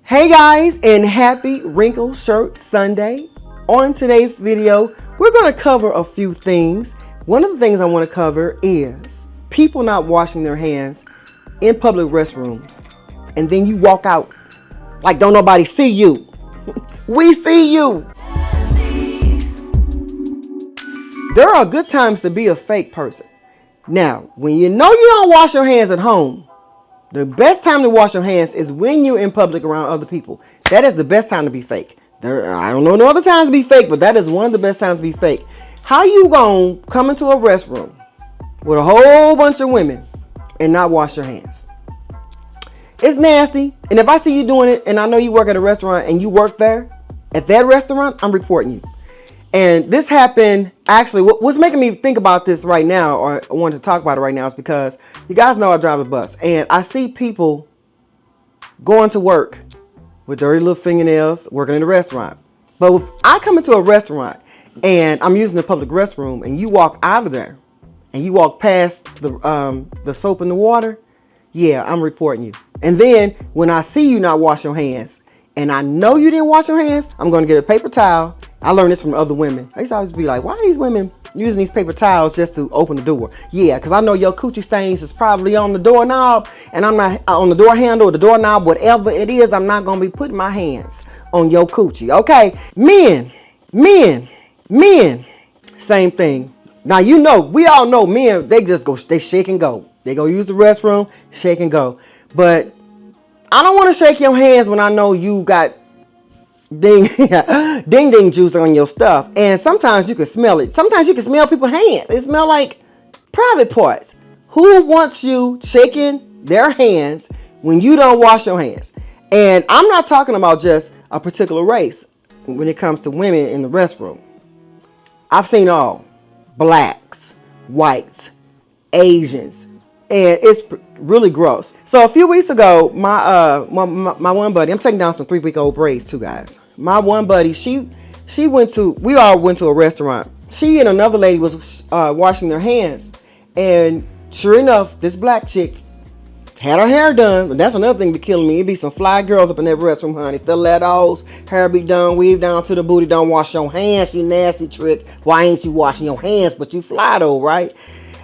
Hey guys, and happy Wrinkle Shirt Sunday. On today's video, we're going to cover a few things. One of the things I want to cover is people not washing their hands in public restrooms. And then you walk out like don't nobody see you. We see you. There are good times to be a fake person. Now, when you know you don't wash your hands at home, the best time to wash your hands is when you're in public around other people. That is the best time to be fake. I don't know no other times to be fake, but that is one of the best times to be fake. How you gonna come into a restroom with a whole bunch of women and not wash your hands? It's nasty. And if I see you doing it and I know you work at a restaurant and you work there, at that restaurant, I'm reporting you. And this happened, actually, what's making me think about this right now, or I wanted to talk about it right now, is because you guys know I drive a bus. And I see people going to work with dirty little fingernails, working in a restaurant. But if I come into a restaurant and I'm using the public restroom and you walk out of there and you walk past the soap and the water, yeah, I'm reporting you. And then when I see you not wash your hands and I know you didn't wash your hands, I'm going to get a paper towel. I learned this from other women. I used to always be like, why are these women using these paper towels just to open the door? Yeah, because I know your coochie stains is probably on the doorknob, and I'm not on the door handle or the doorknob, whatever it is. I'm not going to be putting my hands on your coochie. Okay, men, same thing. Now, you know, we all know men, they just go, they shake and go. They go use the restroom, shake and go. But I don't want to shake your hands when I know you got ding juice on your stuff. And sometimes you can smell it. Sometimes you can smell people's hands. It smell like private parts. Who wants you shaking their hands when you don't wash your hands? And I'm not talking about just a particular race when it comes to women in the restroom. I've seen all. Blacks, whites, Asians. And it's really gross. So a few weeks ago, my one buddy, I'm taking down some 3-week-old braids too, guys. My one buddy, we all went to a restaurant. She and another lady was washing their hands. And sure enough, this black chick had her hair done. But that's another thing be killing me. It'd be some fly girls up in that restroom, honey. Stilettos, hair be done, weave down to the booty. Don't wash your hands, you nasty trick. Why ain't you washing your hands? But you fly though, right?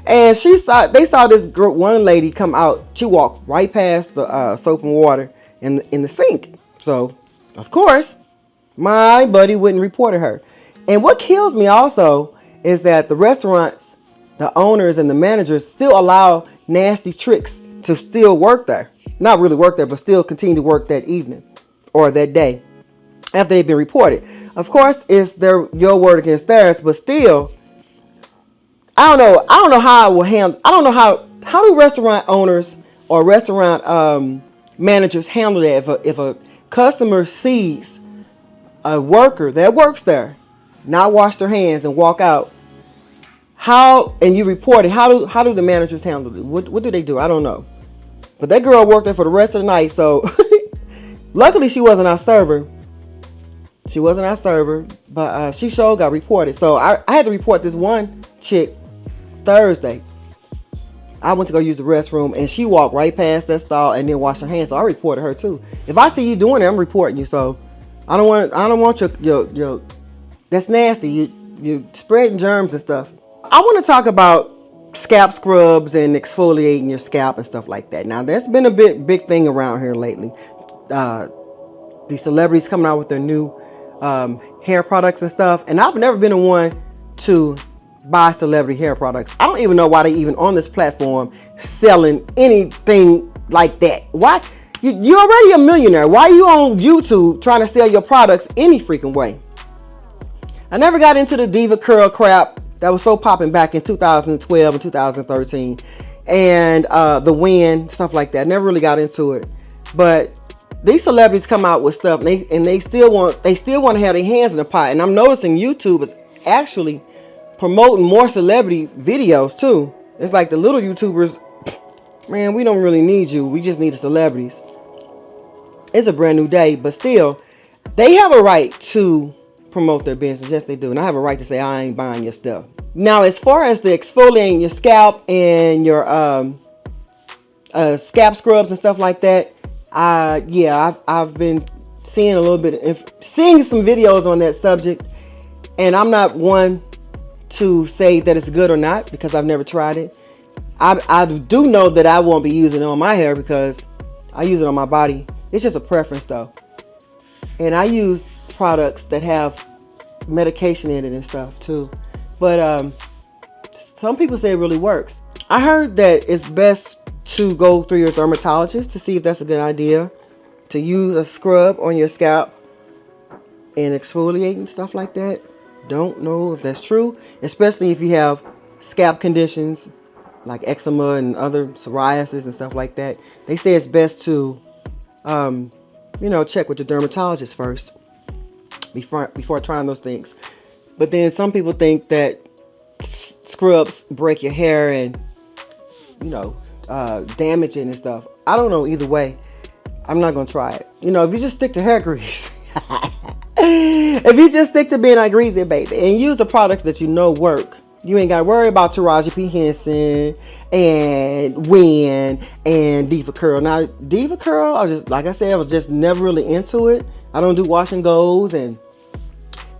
And they saw this girl, one lady come out. She walked right past the soap and water in the sink. So, of course, my buddy wouldn't report her. And what kills me also is that the restaurants, the owners and the managers still allow nasty tricks to still work there. Not really work there, but still continue to work that evening or that day after they've been reported. Of course, it's your word against theirs, but still, I don't know how I will handle. I don't know how do restaurant owners or restaurant managers handle that if a customer sees a worker that works there not wash their hands and walk out. And you report it. How do the managers handle it? What do they do? I don't know. But that girl worked there for the rest of the night. So luckily she wasn't our server. She wasn't our server, but she sure got reported. So I had to report this one chick Thursday. I went to go use the restroom and she walked right past that stall and then washed her hands. So I reported her too. If I see you doing it, I'm reporting you. So I don't want your that's nasty. You spreading germs and stuff. I want to talk about scalp scrubs and exfoliating your scalp and stuff like that. Now that's been a big thing around here lately. The celebrities coming out with their new hair products and stuff. And I've never been the one to buy celebrity hair products. I don't even know why they even on this platform selling anything like that. Why? You're already a millionaire. Why are you on YouTube trying to sell your products any freaking way? I never got into the diva curl crap that was so popping back in 2012 and 2013 and the wind, stuff like that. Never really got into it. But these celebrities come out with stuff and they still want to have their hands in the pot. And I'm noticing YouTube is actually promoting more celebrity videos too. It's like the little YouTubers, man, we don't really need you. We just need the celebrities. It's a brand new day, but still, they have a right to promote their business. Yes, they do. And I have a right to say, I ain't buying your stuff. Now, as far as the exfoliating your scalp and your scalp scrubs and stuff like that, Yeah, I've been seeing a little bit, seeing some videos on that subject, and I'm not one to say that it's good or not because I've never tried it. I do know that I won't be using it on my hair because I use it on my body. It's just a preference though. And I use products that have medication in it and stuff too. But some people say it really works. I heard that it's best to go through your dermatologist to see if that's a good idea, to use a scrub on your scalp and exfoliate and stuff like that. Don't know if that's true, especially if you have scalp conditions like eczema and other psoriasis and stuff like that. They say it's best to check with your dermatologist first before trying those things. But then some people think that scrubs break your hair and damage it and stuff. I don't know either way. I'm not gonna try it. If you just stick to hair grease, if you just stick to being a greasy baby and use the products that you know work, you ain't gotta worry about Taraji P. Henson and Win and Diva Curl. Now, Diva Curl, I was just never really into it. I don't do wash and goes and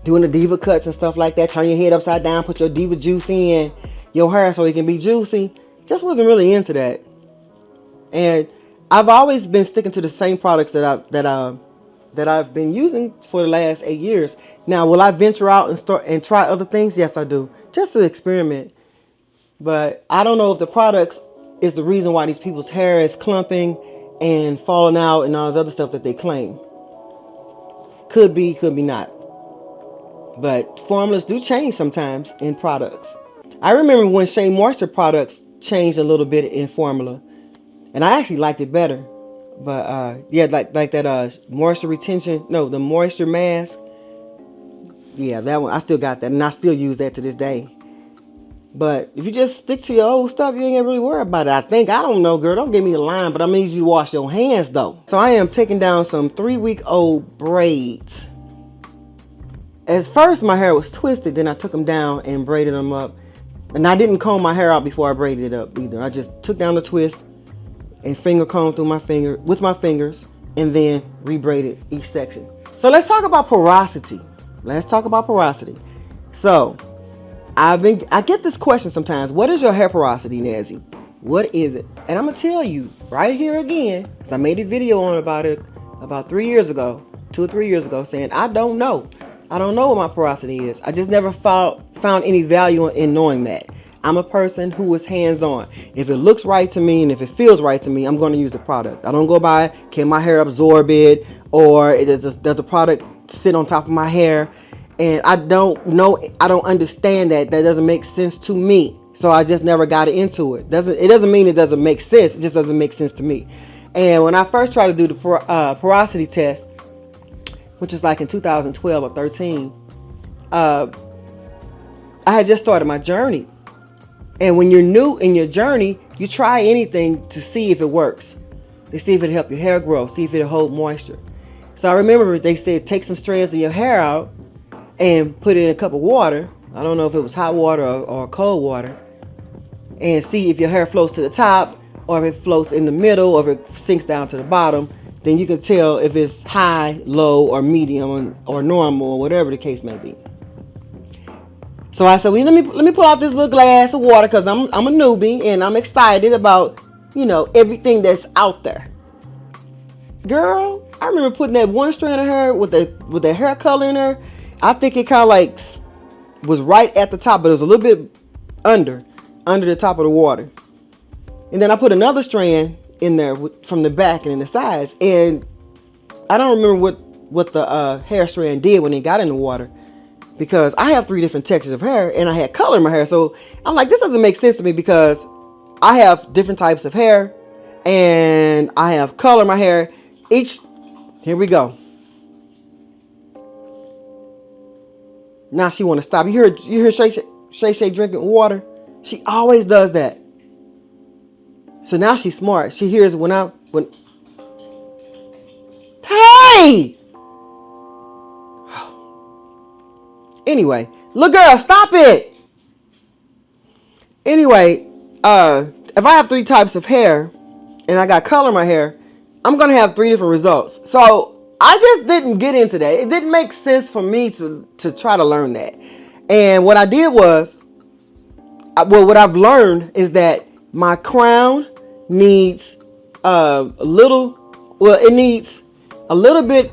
doing the Diva cuts and stuff like that. Turn your head upside down, put your Diva juice in your hair so it can be juicy. Just wasn't really into that. And I've always been sticking to the same products that I've been using for the last 8 years. Now, will I venture out and try other things? Yes, I do, just to experiment. But I don't know if the products is the reason why these people's hair is clumping and falling out and all this other stuff that they claim. Could be, could be not. But formulas do change sometimes in products. I remember when Shea Moisture products changed a little bit in formula, and I actually liked it better. But yeah, like that moisture retention, no, the moisture mask. Yeah, that one, I still got that, and I still use that to this day. But if you just stick to your old stuff, you ain't gonna really worry about it. I don't know, girl, don't give me a line, but I'm gonna need you to wash your hands though. So I am taking down some 3-week-old braids. At first my hair was twisted, then I took them down and braided them up. And I didn't comb my hair out before I braided it up either. I just took down the twist and finger combed through with my fingers, and then rebraided each section. So let's talk about porosity. So I get this question sometimes. What is your hair porosity, Nezzy? What is it? And I'm gonna tell you right here again, because I made a video on about it about 3 years ago, 2 or 3 years ago, saying I don't know. I don't know what my porosity is. I just never found any value in knowing that. I'm a person who is hands-on. If it looks right to me and if it feels right to me, I'm going to use the product. I don't go by, can my hair absorb it, or does a product sit on top of my hair? And I don't know, I don't understand that. That doesn't make sense to me. So I just never got into it. It doesn't mean it doesn't make sense. It just doesn't make sense to me. And when I first tried to do the porosity test, which was like in 2012 or 13, I had just started my journey. And when you're new in your journey, you try anything to see if it works. To see if it'll help your hair grow, see if it'll hold moisture. So I remember they said take some strands of your hair out and put it in a cup of water. I don't know if it was hot water or cold water. And see if your hair floats to the top, or if it floats in the middle, or if it sinks down to the bottom. Then you can tell if it's high, low, or medium, or normal, or whatever the case may be. So I said, well, let me pull out this little glass of water, because I'm a newbie and I'm excited about, everything that's out there. Girl, I remember putting that one strand of hair with the hair color in there. I think it kind of like was right at the top, but it was a little bit under the top of the water. And then I put another strand in there from the back and in the sides, and I don't remember what the hair strand did when it got in the water, because I have 3 different textures of hair and I had color in my hair. So I'm like, this doesn't make sense to me, because I have different types of hair and I have color in my hair. Here we go. Now she want to stop. You hear Shay drinking water? She always does that. So now she's smart. She hears when hey! Anyway, look, girl, stop it. Anyway, if I have 3 types of hair and I got color in my hair, I'm going to have 3 different results. So I just didn't get into that. It didn't make sense for me to try to learn that. And what I did was, well, what I've learned is that my crown needs it needs a little bit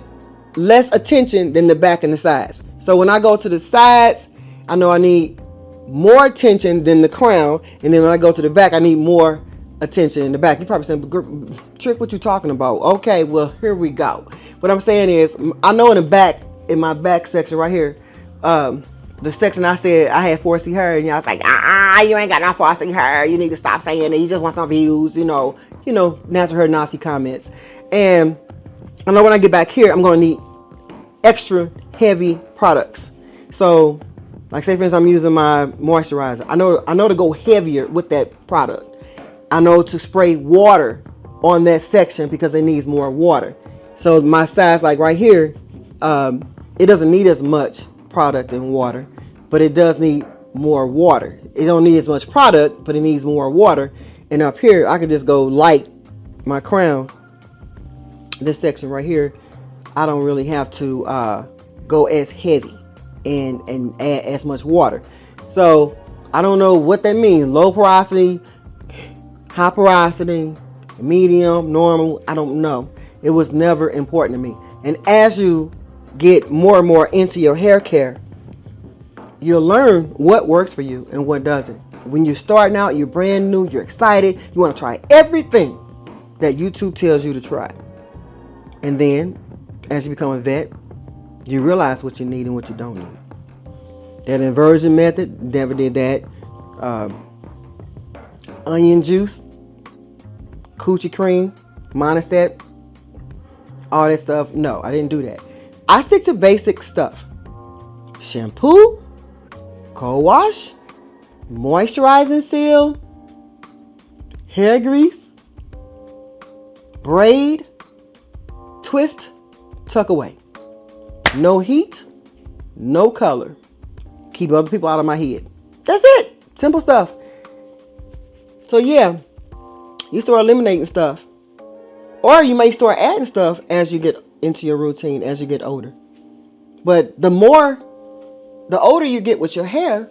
less attention than the back and the sides. So when I go to the sides, I know I need more attention than the crown. And then when I go to the back, I need more attention in the back. You probably saying, Trick, what you talking about? Okay, well, here we go. What I'm saying is, I know in the back, in my back section right here, the section I said I had 4C hair, and y'all was like, you ain't got no 4C hair. You need to stop saying it. You just want some views, you know, natural hair Nazi comments. And I know when I get back here, I'm going to need extra heavy products. So, like say for instance, I'm using my moisturizer. I know to go heavier with that product. I know to spray water on that section because it needs more water. So my size, like right here, it doesn't need as much product and water, but it does need more water. It don't need as much product, but it needs more water. And up here, I could just go light my crown. This section right here, I don't really have to go as heavy and add as much water. So I don't know what that means. Low porosity, high porosity, medium, normal, I don't know. It was never important to me. And as you get more and more into your hair care, you'll learn what works for you and what doesn't. When you're starting out, you're brand new, you're excited, you want to try everything that YouTube tells you to try. And then as you become a vet, you realize what you need and what you don't need. That inversion method, never did that. Onion juice, coochie cream, monostat, all that stuff. No, I didn't do that. I stick to basic stuff. Shampoo, cold wash, moisturizing seal, hair grease, braid, twist, tuck away. No heat, no color. Keep other people out of my head. That's it. Simple stuff. So yeah, you start eliminating stuff. Or you may start adding stuff as you get into your routine, as you get older. But the older you get with your hair,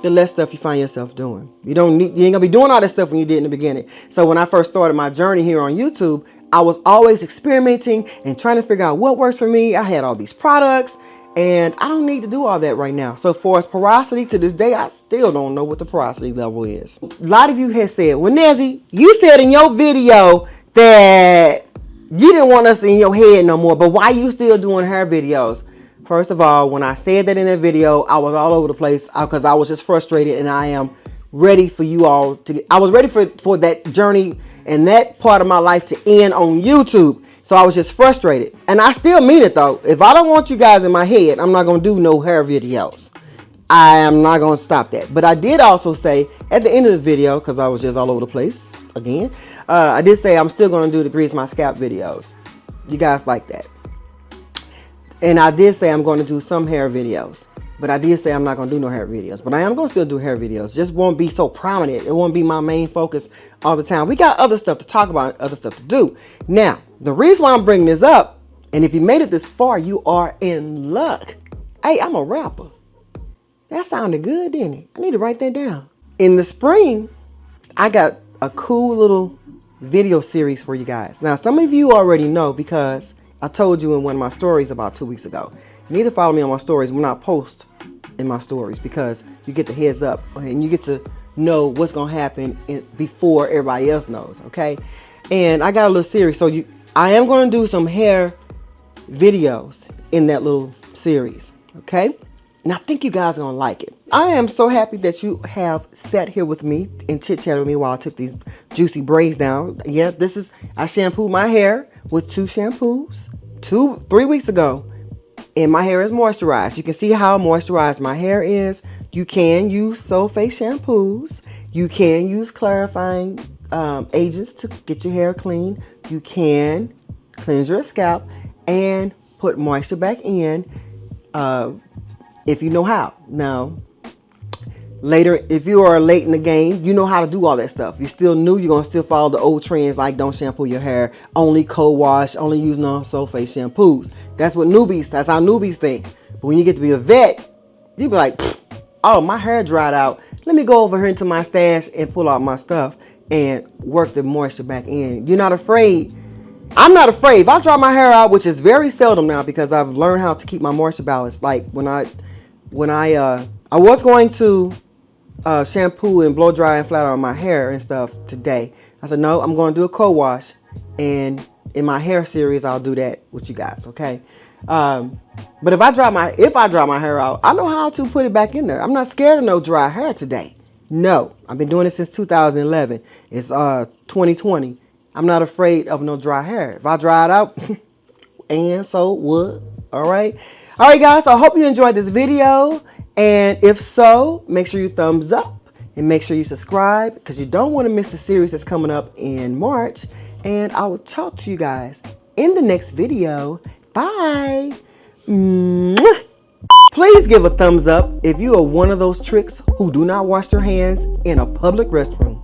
the less stuff you find yourself doing. You ain't gonna be doing all that stuff when you did in the beginning. So when I first started my journey here on YouTube, I was always experimenting and trying to figure out what works for me. I had all these products, and I don't need to do all that right now. So for as porosity, to this day, I still don't know what the porosity level is. A lot of you have said, well, Nezzy, you said in your video that you didn't want us in your head no more, but why you still doing hair videos? First of all, when I said that in that video, I was all over the place because I was just frustrated, and I am ready for you all to I was ready for that journey and that part of my life to end on YouTube. So I was just frustrated, and I still mean it though. If I don't want you guys in my head, I'm not going to do no hair videos. I am not going to stop that. But I did also say at the end of the video, because I was just all over the place again, I did say I'm still going to do the grease my scalp videos. You guys like that. And I did say I'm going to do some hair videos. But I did say I'm not going to do no hair videos. But I am going to still do hair videos. Just won't be so prominent. It won't be my main focus all the time. We got other stuff to talk about, other stuff to do. Now, the reason why I'm bringing this up, and if you made it this far, you are in luck. Hey, I'm a rapper. That sounded good, didn't it? I need to write that down. In the spring, I got a cool little video series for you guys. Now, some of you already know because I told you in one of my stories about 2 weeks ago. You need to follow me on my stories when I post in my stories, because you get the heads up and you get to know what's going to happen before everybody else knows, okay? And I got a little series. So I am going to do some hair videos in that little series, okay? And I think you guys are going to like it. I am so happy that you have sat here with me and chit-chatted with me while I took these juicy braids down. Yeah, I shampooed my hair with 2 shampoos 3 weeks ago. And my hair is moisturized. You can see how moisturized my hair is. You can use sulfate shampoos. You can use clarifying agents to get your hair clean. You can cleanse your scalp and put moisture back in if you know how. Now, Later, if you are late in the game, you know how to do all that stuff. You're still new, you're gonna still follow the old trends like don't shampoo your hair, only co-wash, only use non-sulfate shampoos. That's how newbies think. But when you get to be a vet, you be like, oh, my hair dried out. Let me go over here into my stash and pull out my stuff and work the moisture back in. You're not afraid. I'm not afraid. If I dry my hair out, which is very seldom now because I've learned how to keep my moisture balanced. Like when I was going to shampoo and blow dry and flat iron my hair and stuff today. I said, no, I'm going to do a co-wash, and in my hair series, I'll do that with you guys, okay? But if I dry my hair out, I know how to put it back in there. I'm not scared of no dry hair today. No, I've been doing it since 2011. It's 2020. I'm not afraid of no dry hair. If I dry it out, and so what? All right, guys. So I hope you enjoyed this video. And if so, make sure you thumbs up and make sure you subscribe because you don't want to miss the series that's coming up in March. And I will talk to you guys in the next video. Bye. Mwah. Please give a thumbs up if you are one of those tricks who do not wash their hands in a public restroom.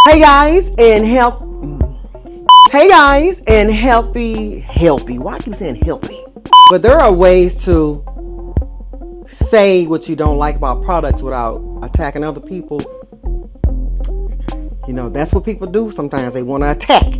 Hey guys, and healthy. Why do I keep saying healthy? But there are ways to say what you don't like about products without attacking other people. You know, that's what people do sometimes. They want to attack.